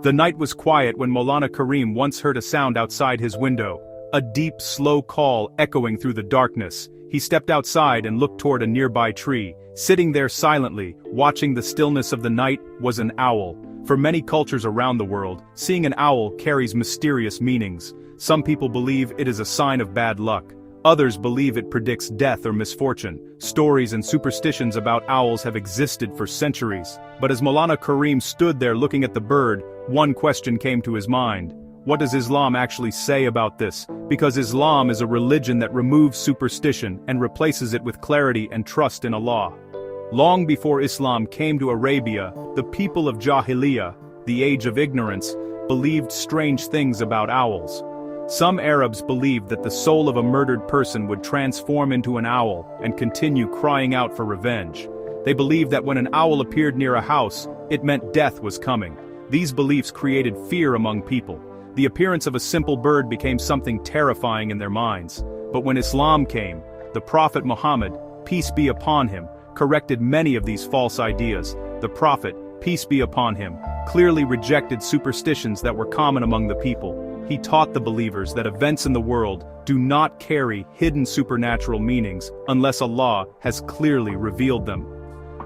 The night was quiet when Maulana Qareem once heard a sound outside his window, a deep, slow call echoing through the darkness. He stepped outside and looked toward a nearby tree. Sitting there silently, watching the stillness of the night, was an owl. For many cultures around the world, seeing an owl carries mysterious meanings. Some people believe it is a sign of bad luck. Others believe it predicts death or misfortune. Stories and superstitions about owls have existed for centuries. But as Maulana Qareem stood there looking at the bird, one question came to his mind. What does Islam actually say about this? Because Islam is a religion that removes superstition and replaces it with clarity and trust in Allah. Long before Islam came to Arabia, the people of Jahiliyyah, the age of ignorance, believed strange things about owls. Some Arabs believed that the soul of a murdered person would transform into an owl and continue crying out for revenge. They believed that when an owl appeared near a house, it meant death was coming. These beliefs created fear among people. The appearance of a simple bird became something terrifying in their minds. But when Islam came, the Prophet Muhammad, peace be upon him, corrected many of these false ideas. The Prophet, peace be upon him, clearly rejected superstitions that were common among the people. He taught the believers that events in the world do not carry hidden supernatural meanings unless Allah has clearly revealed them.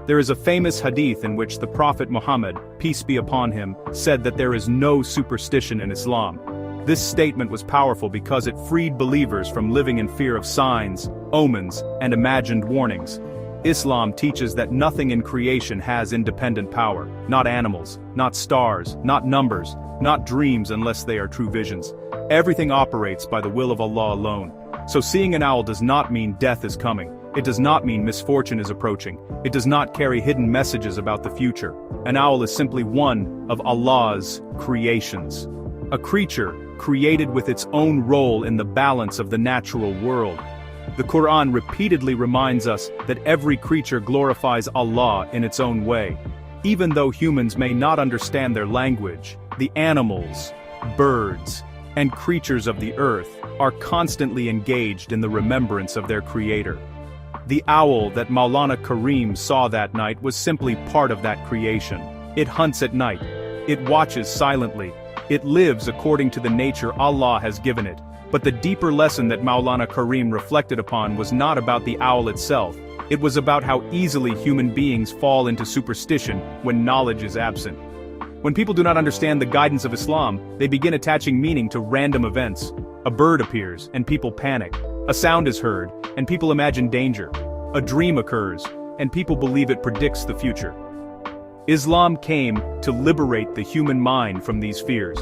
There is a famous hadith in which the Prophet Muhammad, peace be upon him, said that there is no superstition in Islam. This statement was powerful because it freed believers from living in fear of signs, omens, and imagined warnings. Islam teaches that nothing in creation has independent power, not animals, not stars, not numbers, not dreams unless they are true visions. Everything operates by the will of Allah alone. So seeing an owl does not mean death is coming. It does not mean misfortune is approaching. It does not carry hidden messages about the future. An owl is simply one of Allah's creations. A creature created with its own role in the balance of the natural world. The Quran repeatedly reminds us that every creature glorifies Allah in its own way. Even though humans may not understand their language, the animals, birds, and creatures of the earth are constantly engaged in the remembrance of their Creator. The owl that Maulana Qareem saw that night was simply part of that creation. It hunts at night. It watches silently. It lives according to the nature Allah has given it. But the deeper lesson that Maulana Qareem reflected upon was not about the owl itself. It was about how easily human beings fall into superstition when knowledge is absent. When people do not understand the guidance of Islam, they begin attaching meaning to random events. A bird appears, and people panic. A sound is heard, and people imagine danger. A dream occurs, and people believe it predicts the future. Islam came to liberate the human mind from these fears.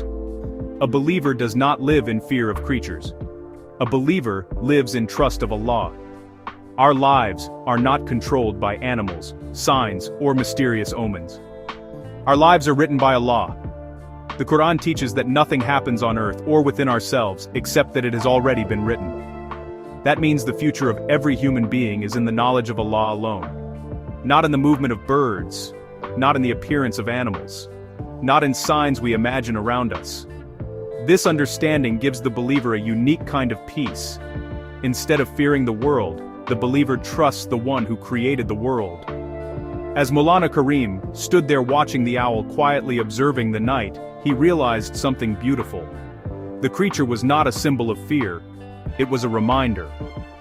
A believer does not live in fear of creatures. A believer lives in trust of Allah. Our lives are not controlled by animals, signs, or mysterious omens. Our lives are written by Allah. The Quran teaches that nothing happens on earth or within ourselves except that it has already been written. That means the future of every human being is in the knowledge of Allah alone. Not in the movement of birds, not in the appearance of animals, not in signs we imagine around us. This understanding gives the believer a unique kind of peace. Instead of fearing the world, the believer trusts the one who created the world. As Maulana Qareem stood there watching the owl quietly observing the night, he realized something beautiful. The creature was not a symbol of fear. It was a reminder.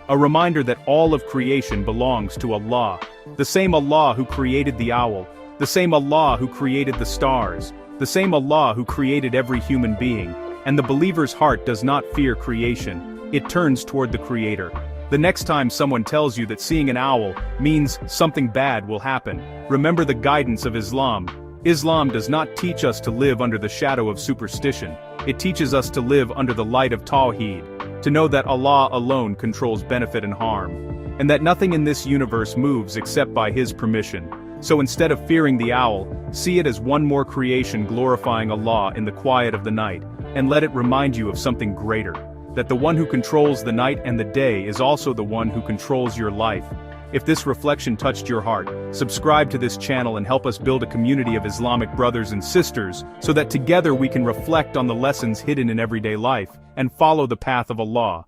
A reminder that all of creation belongs to Allah. The same Allah who created the owl. The same Allah who created the stars. The same Allah who created every human being. And the believer's heart does not fear creation. It turns toward the Creator. The next time someone tells you that seeing an owl means something bad will happen, remember the guidance of Islam. Islam does not teach us to live under the shadow of superstition. It teaches us to live under the light of Tawheed, to know that Allah alone controls benefit and harm, and that nothing in this universe moves except by His permission. So instead of fearing the owl, see it as one more creation glorifying Allah in the quiet of the night, and let it remind you of something greater, that the one who controls the night and the day is also the one who controls your life. If this reflection touched your heart, subscribe to this channel and help us build a community of Islamic brothers and sisters, so that together we can reflect on the lessons hidden in everyday life, and follow the path of Allah.